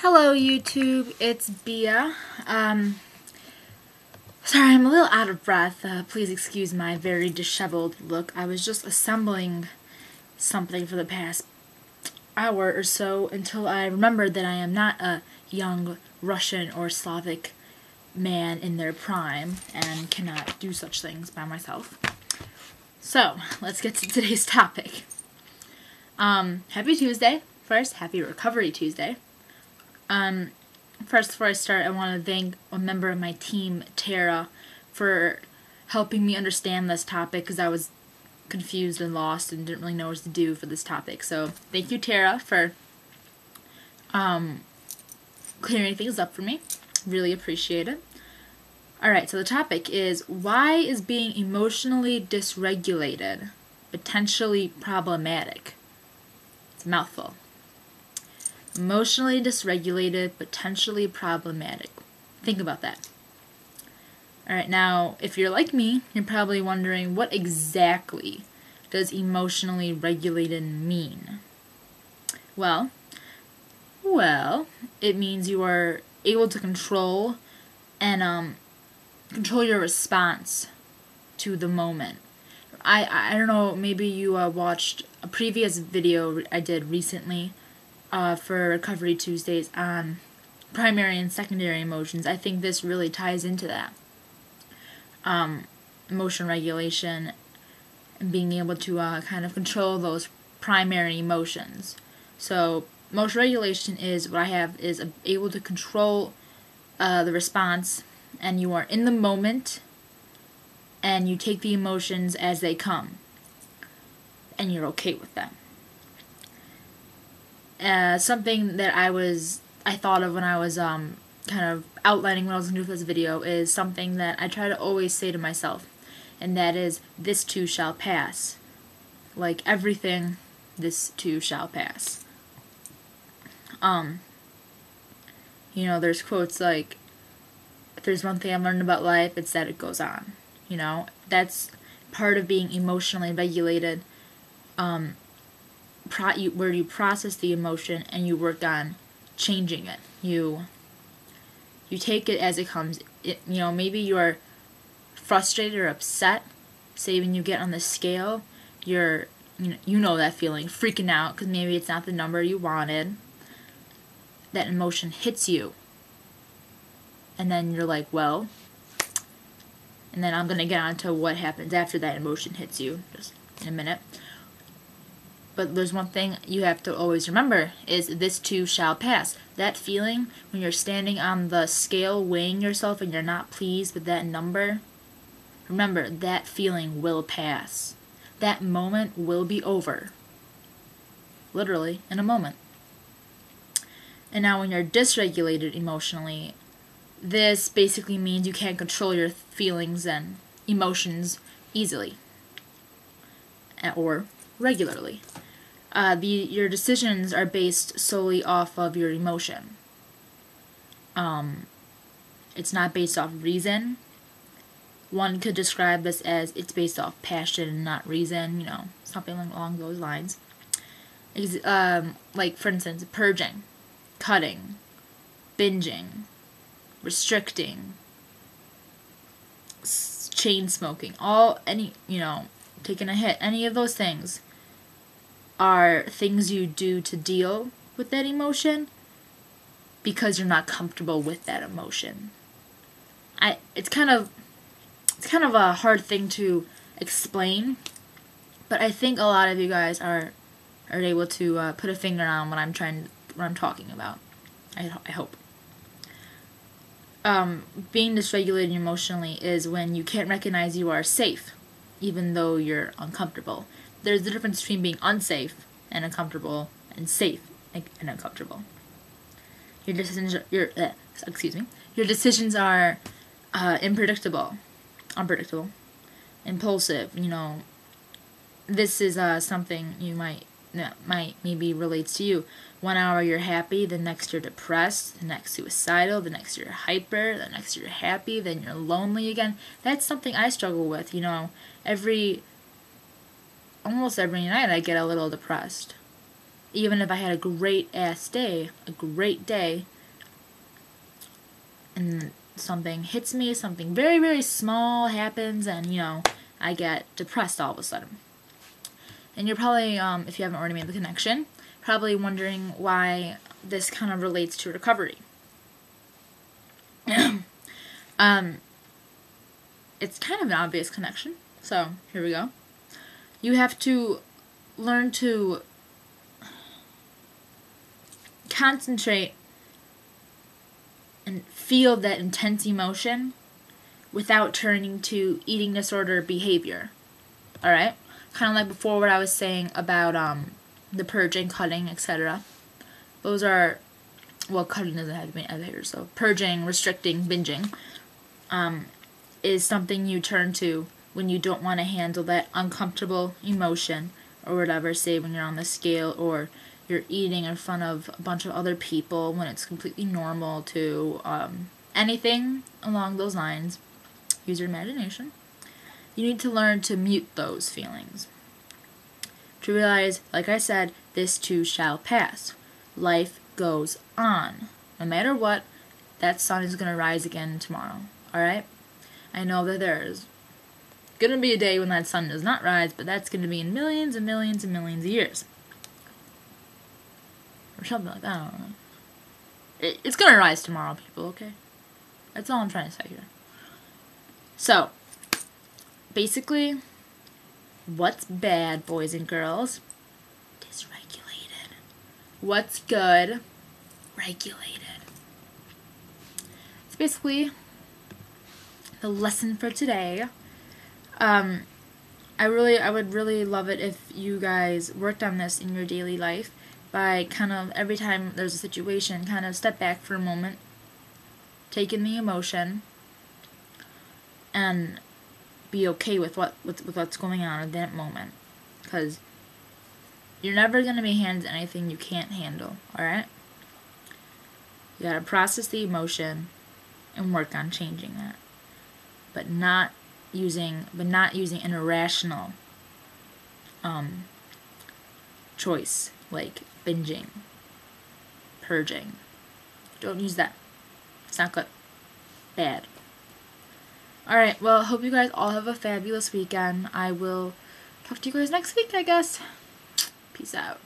Hello YouTube, it's Bia. Sorry, I'm a little out of breath. Please excuse my very disheveled look. I was just assembling something for the past hour or so until I remembered that I am not a young Russian or Slavic man in their prime and cannot do such things by myself. So, let's get to today's topic. Happy Tuesday. First, happy Recovery Tuesday. First, before I start, I want to thank a member of my team, Tara, for helping me understand this topic because I was confused and lost and didn't really know what to do for this topic. So, thank you, Tara, for clearing things up for me. Really appreciate it. Alright, so the topic is, why is being emotionally dysregulated potentially problematic? It's a mouthful. Emotionally dysregulated, potentially problematic. Think about that. Alright, now, if you're like me, you're probably wondering, what exactly does emotionally regulated mean? Well, it means you are able to control and control your response to the moment. I don't know, maybe you watched a previous video I did recently for Recovery Tuesdays on primary and secondary emotions. I think this really ties into that. Emotion regulation and being able to kind of control those primary emotions. So emotion regulation is what I have is able to control the response, and you are in the moment and you take the emotions as they come and you're okay with them. Something that I thought of when I was kind of outlining what I was going to do for this video is something that I try to always say to myself, and that is, this too shall pass. Like everything, this too shall pass. You know, there's quotes like, if there's one thing I've learned about life, it's that it goes on. You know, that's part of being emotionally regulated, where you process the emotion and you work on changing it. You take it as it comes. You know, maybe you're frustrated or upset. Say when you get on the scale, you know that feeling, freaking out because maybe it's not the number you wanted. That emotion hits you, and then you're like, well, and then I'm gonna get on to what happens after that emotion hits you just in a minute. But there's one thing you have to always remember, is this too shall pass. That feeling when you're standing on the scale weighing yourself and you're not pleased with that number, remember, that feeling will pass. That moment will be over. Literally, in a moment. And now when you're dysregulated emotionally, this basically means you can't control your feelings and emotions easily. Or regularly. Your decisions are based solely off of your emotion. It's not based off reason. One could describe this as it's based off passion and not reason, you know, something along those lines. Like, for instance, purging, cutting, binging, restricting, chain smoking, taking a hit, any of those things are things you do to deal with that emotion because you're not comfortable with that emotion. It's kind of a hard thing to explain, but I think a lot of you guys are able to put a finger on what I'm talking about. I hope. Being dysregulated emotionally is when you can't recognize you are safe, even though you're uncomfortable. There's the difference between being unsafe and uncomfortable, and safe and uncomfortable. Your decisions are unpredictable, impulsive. You know, this is something you might maybe relates to you. 1 hour you're happy, the next you're depressed, the next suicidal, the next you're hyper, the next you're happy, then you're lonely again. That's something I struggle with. You know, almost every night I get a little depressed. even if I had a great day, and something hits me, something very, very small happens, and, you know, I get depressed all of a sudden. And you're probably, if you haven't already made the connection, probably wondering why this kind of relates to recovery. It's kind of an obvious connection, so here we go. You have to learn to concentrate and feel that intense emotion without turning to eating disorder behavior. Alright? Kind of like before what I was saying about the purging, cutting, etc. Those are, well, cutting doesn't have to be an behavior, so purging, restricting, binging is something you turn to when you don't want to handle that uncomfortable emotion or whatever, say when you're on the scale or you're eating in front of a bunch of other people when it's completely normal to anything along those lines. Use your imagination. You need to learn to mute those feelings. To realize, like I said, this too shall pass. Life goes on. No matter what, that sun is going to rise again tomorrow. Alright? I know that there's going to be a day when that sun does not rise, but that's going to be in millions and millions and millions of years. Or something like that, I don't know. It's going to rise tomorrow, people, okay? That's all I'm trying to say here. So, basically, what's bad, boys and girls? Dysregulated. What's good? Regulated. It's basically the lesson for today. I would really love it if you guys worked on this in your daily life by kind of, every time there's a situation, kind of step back for a moment, take in the emotion, and be okay with what's going on at that moment. Because you're never going to be handed anything you can't handle, alright? You gotta process the emotion and work on changing that. But not using an irrational choice like binging, purging. Don't use that. It's not good. Bad. Alright, well, hope you guys all have a fabulous weekend. I will talk to you guys next week, I guess. Peace out.